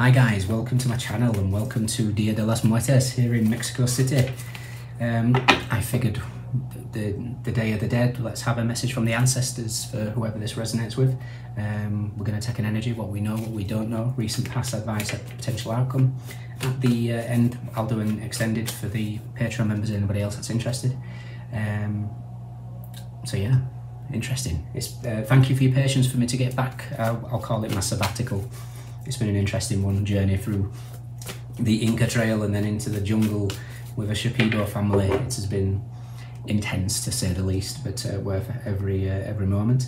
Hi guys, welcome to my channel and welcome to Dia de los Muertos here in Mexico City. I figured the Day of the Dead, let's have a message from the ancestors for whoever this resonates with. We're going to take an energy, what we know, what we don't know, recent past advice, potential outcome. At the end, I'll do an extended for the Patreon members and anybody else that's interested. So yeah, interesting. Thank you for your patience for me to get back. I'll call it my sabbatical. It's been an interesting one, journey through the Inca Trail and then into the jungle with a Shapido family. It has been intense to say the least, but worth every moment.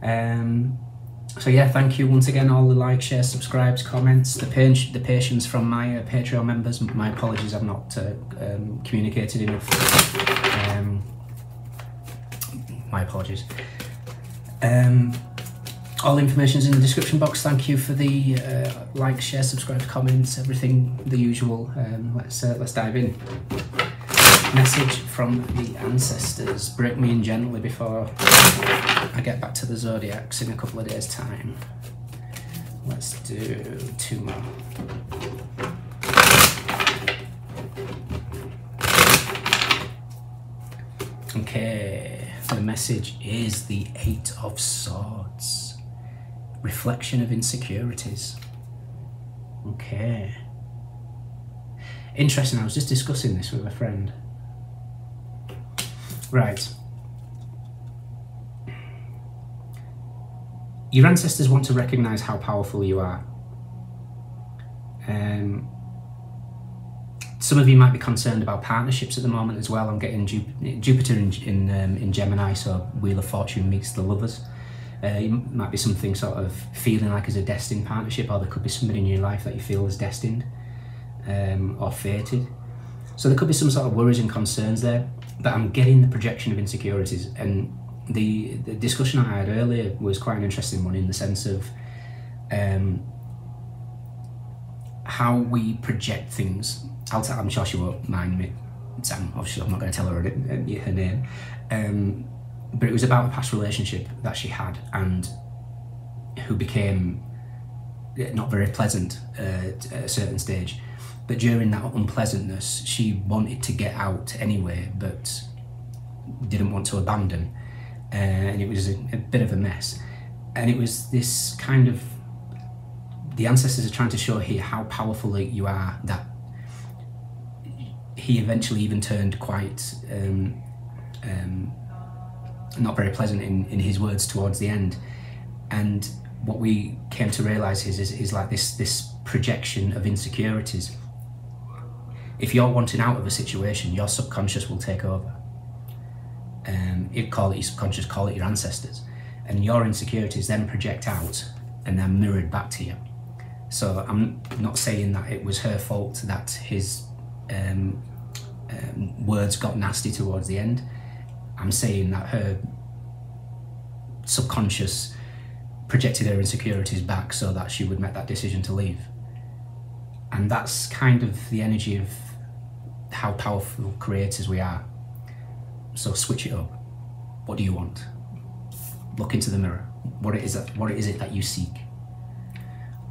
So yeah, thank you once again, all the likes, shares, subscribes, comments, the patience from my Patreon members. My apologies, I've not communicated enough. My apologies. All information is in the description box. Thank you for the likes, shares, subscribes, comments, everything the usual. Let's dive in. Message from the ancestors. Break me in gently before I get back to the zodiacs in a couple of days' time. Let's do 2 more. Okay, the message is the 8 of Swords. Reflection of insecurities. Okay. Interesting, I was just discussing this with a friend. Right. Your ancestors want to recognize how powerful you are. Some of you might be concerned about partnerships at the moment as well. I'm getting Jupiter in Gemini, so Wheel of Fortune meets the lovers. It might be something sort of feeling like as a destined partnership, or there could be somebody in your life that you feel is destined or fated. So there could be some sort of worries and concerns there, but I'm getting the projection of insecurities. And the discussion I had earlier was quite an interesting one in the sense of how we project things. I'm sure she won't mind me. Obviously, I'm not going to tell her her name. But it was about a past relationship that she had and who became not very pleasant at a certain stage. But during that unpleasantness, she wanted to get out anyway, but didn't want to abandon. And it was a bit of a mess. And it was this kind of, the ancestors are trying to show here how powerful you are, that he eventually even turned quite not very pleasant in his words towards the end. And what we came to realise is like this projection of insecurities. If you're wanting out of a situation, your subconscious will take over. You'd call it your subconscious, call it your ancestors. And your insecurities then project out and they're mirrored back to you. So I'm not saying that it was her fault that his words got nasty towards the end. I'm saying that her subconscious projected her insecurities back so that she would make that decision to leave. And that's kind of the energy of how powerful creators we are. So switch it up. What do you want? Look into the mirror. What is it that you seek?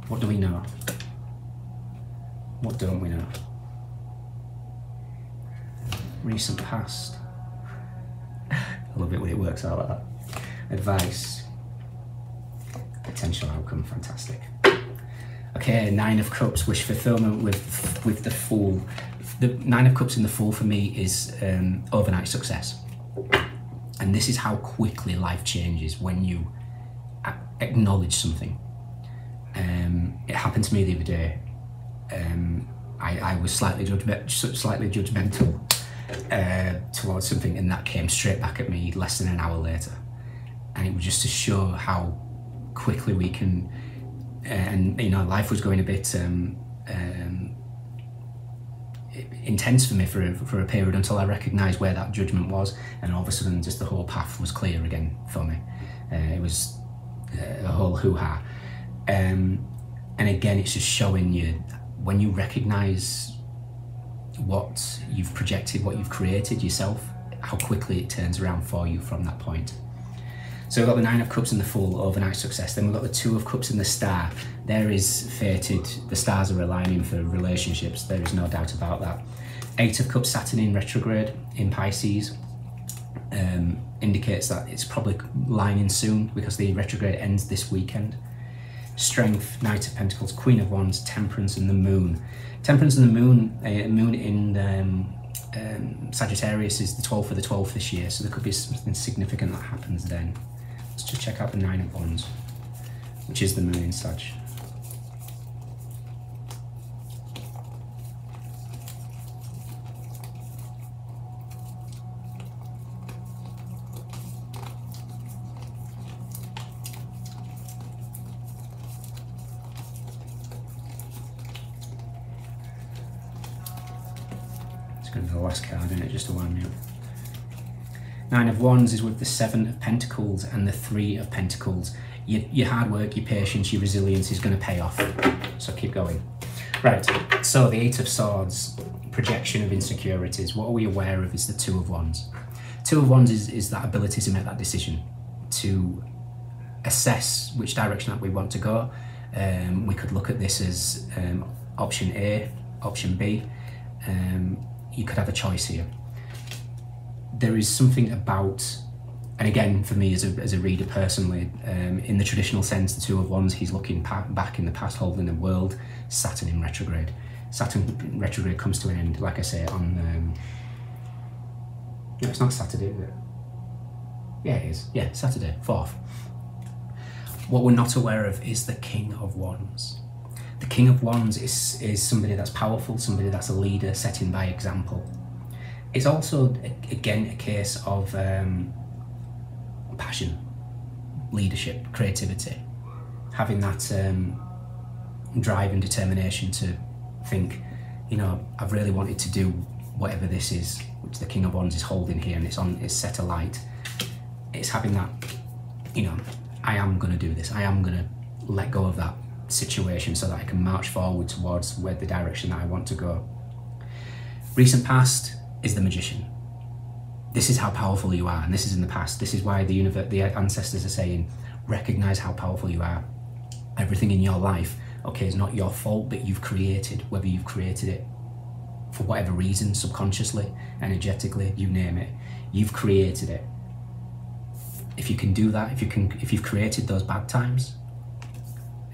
What do we know? What don't we know? Recent past. I love it when it works out like that. Advice. Potential outcome, fantastic. Okay, 9 of Cups, wish fulfillment with the Fool. The 9 of Cups in the Fool for me is overnight success. And this is how quickly life changes when you acknowledge something. It happened to me the other day. I was slightly judgmental towards something, and that came straight back at me less than an hour later. And it was just to show how quickly we can, and you know, life was going a bit intense for me for a period until I recognised where that judgment was, and all of a sudden just the whole path was clear again for me. It was a whole hoo-ha. And again, it's just showing you, when you recognise what you've projected, what you've created yourself, how quickly it turns around for you from that point. So we've got the Nine of Cups and the Fool, overnight success. Then we've got the Two of Cups and the Star. There is fated, the stars are aligning for relationships, there is no doubt about that. Eight of Cups, Saturn in retrograde in Pisces, indicates that it's probably lining soon because the retrograde ends this weekend. Strength, Knight of Pentacles, Queen of Wands, Temperance and the Moon. Temperance and the Moon, Moon in Sagittarius is the 12th of the 12th this year, so there could be something significant that happens then. Let's just check out the Nine of Wands, which is the Moon in Sag. Going to be the last card in it just to wind me up. Nine of Wands is with the Seven of Pentacles and the Three of Pentacles. Your hard work, your patience, your resilience is going to pay off. So keep going. Right, so the Eight of Swords, projection of insecurities. What are we aware of is the Two of Wands. Two of Wands is that ability to make that decision, to assess which direction that we want to go. We could look at this as option A, option B. You could have a choice here. There is something about, and again for me as a reader personally, in the traditional sense, the Two of Wands, he's looking back in the past, holding the world. Saturn in retrograde. Saturn retrograde comes to an end, like I say, on, no, it's not Saturday, is it? Yeah, it is. Yeah, Saturday, 4th. What we're not aware of is the King of Wands. The King of Wands is somebody that's powerful, somebody that's a leader, setting by example. It's also, again, a case of passion, leadership, creativity. Having that drive and determination to think, you know, I've really wanted to do whatever this is, which the King of Wands is holding here, and it's set alight. It's having that, you know, I am going to do this. I am going to let go of that situation so that I can march forward towards where the direction that I want to go. Recent past is the Magician. This is how powerful you are, and this is in the past. This is why the ancestors are saying, recognize how powerful you are. Everything in your life, okay, is not your fault, but you've created, whether you've created it for whatever reason, subconsciously, energetically, you name it, you've created it. If you can do that, if you've created those bad times,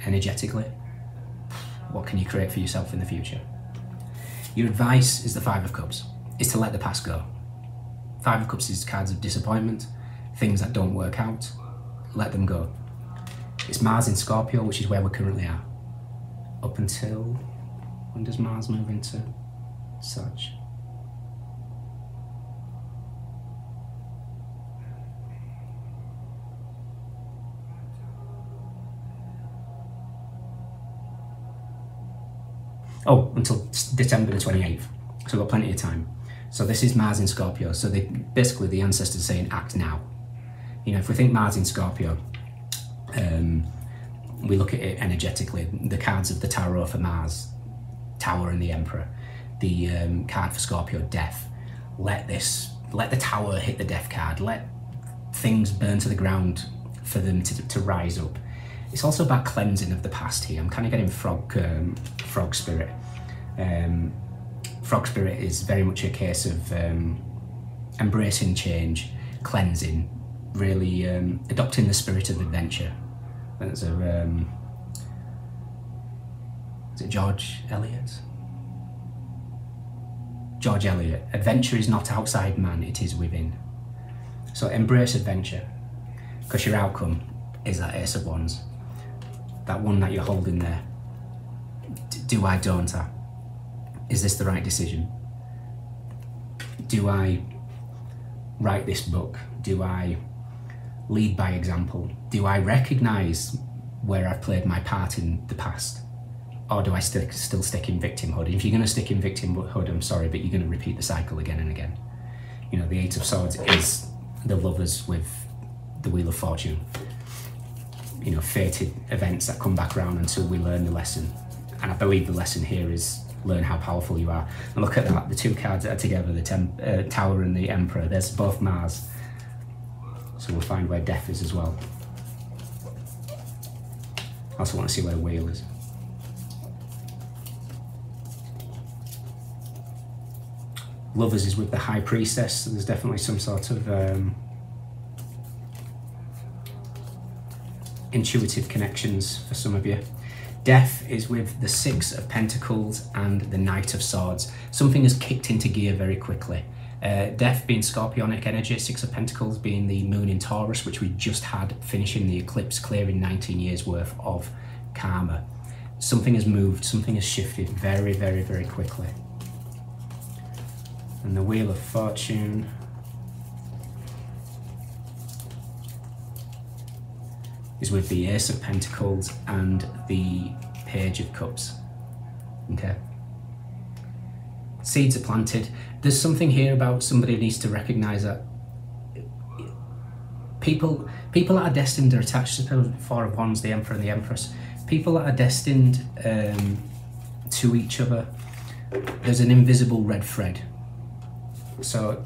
energetically, what can you create for yourself in the future? Your advice is the Five of Cups, is to let the past go. Five of Cups is cards of disappointment, things that don't work out, let them go. It's Mars in Scorpio, which is where we currently are. Up until, when does Mars move into Sag? Oh, until December the 28th. So we've got plenty of time. So this is Mars in Scorpio. So basically the ancestors are saying act now. You know, if we think Mars in Scorpio, we look at it energetically. The cards of the Tarot for Mars, Tower and the Emperor. The card for Scorpio, Death. Let the Tower hit the Death card. Let things burn to the ground for them to rise up. It's also about cleansing of the past here. I'm kind of getting frog spirit. Frog spirit is very much a case of embracing change, cleansing, really adopting the spirit of adventure. That's is it George Eliot? George Eliot. Adventure is not outside man, it is within. So embrace adventure, because your outcome is that Ace of Wands. That one that you're holding there. Do I, don't I? Is this the right decision? Do I write this book? Do I lead by example? Do I recognise where I've played my part in the past? Or do I still stick in victimhood? If you're going to stick in victimhood, I'm sorry, but you're going to repeat the cycle again and again. You know, the Eight of Swords is the lovers with the Wheel of Fortune. You know, fated events that come back around until we learn the lesson. And I believe the lesson here is learn how powerful you are. And look at that, the two cards that are together, the Tower and the Emperor, there's both Mars. So we'll find where death is as well. I also want to see where the wheel is. Lovers is with the High Priestess, so there's definitely some sort of intuitive connections for some of you. Death is with the Six of Pentacles and the Knight of Swords. Something has kicked into gear very quickly. Death being Scorpionic energy, Six of Pentacles being the moon in Taurus, which we just had finishing the eclipse, clearing 19 years worth of karma. Something has moved, something has shifted very, very, very quickly. And the Wheel of Fortune is with the Ace of Pentacles and the Page of Cups. Okay. Seeds are planted. There's something here about somebody needs to recognize that people that are destined are attached to the Four of Wands, the Emperor and the Empress. People that are destined to each other, there's an invisible red thread. So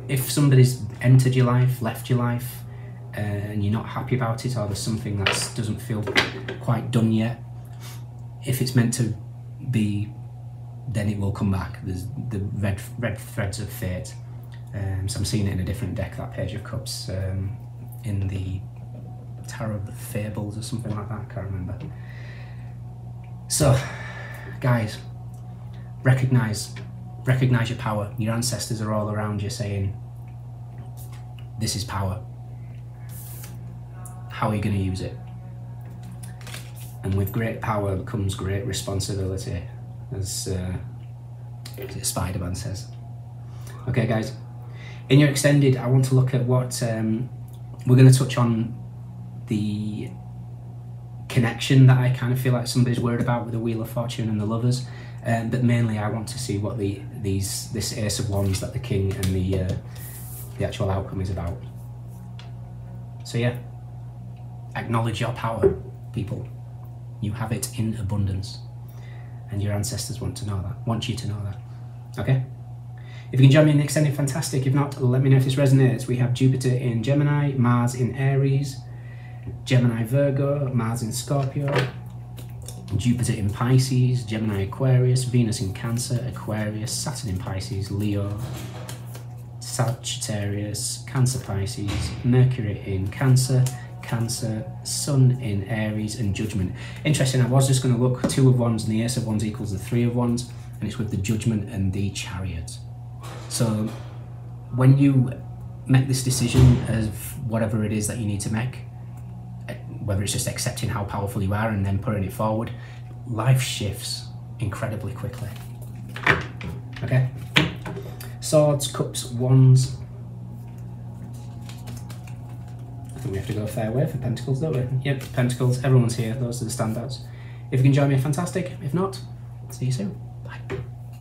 if somebody's entered your life, left your life, and you're not happy about it, or there's something that doesn't feel quite done yet, if it's meant to be, then it will come back. There's the red threads of fate. So I'm seeing it in a different deck, that Page of Cups, in the Tarot of the Fables or something like that, I can't remember. So, guys, recognize your power. Your ancestors are all around you saying, this is power. How are you going to use it? And with great power comes great responsibility, as Spider-Man says. Okay, guys, in your extended, I want to look at what we're going to touch on, the connection that I kind of feel like somebody's worried about with the Wheel of Fortune and the Lovers, but mainly I want to see what this Ace of Wands that the King and the actual outcome is about. So yeah, acknowledge your power, people. You have it in abundance, and your ancestors want you to know that. Okay? If you can join me in the extended, fantastic. If not, let me know if this resonates. We have Jupiter in Gemini, Mars in Aries, Gemini Virgo, Mars in Scorpio, Jupiter in Pisces, Gemini Aquarius, Venus in Cancer, Aquarius, Saturn in Pisces, Leo, Sagittarius, Cancer Pisces, Mercury in Cancer, Sun in Aries, and Judgment. Interesting, I was just going to look, Two of Wands and the Ace of Wands equals the Three of Wands, and it's with the Judgment and the Chariot. So when you make this decision of whatever it is that you need to make, whether it's just accepting how powerful you are and then putting it forward, life shifts incredibly quickly. Okay? Swords, Cups, Wands. I think we have to go a fair way for Pentacles, don't we? Yep, Pentacles, everyone's here, those are the standouts. If you can join me, fantastic. If not, see you soon. Bye.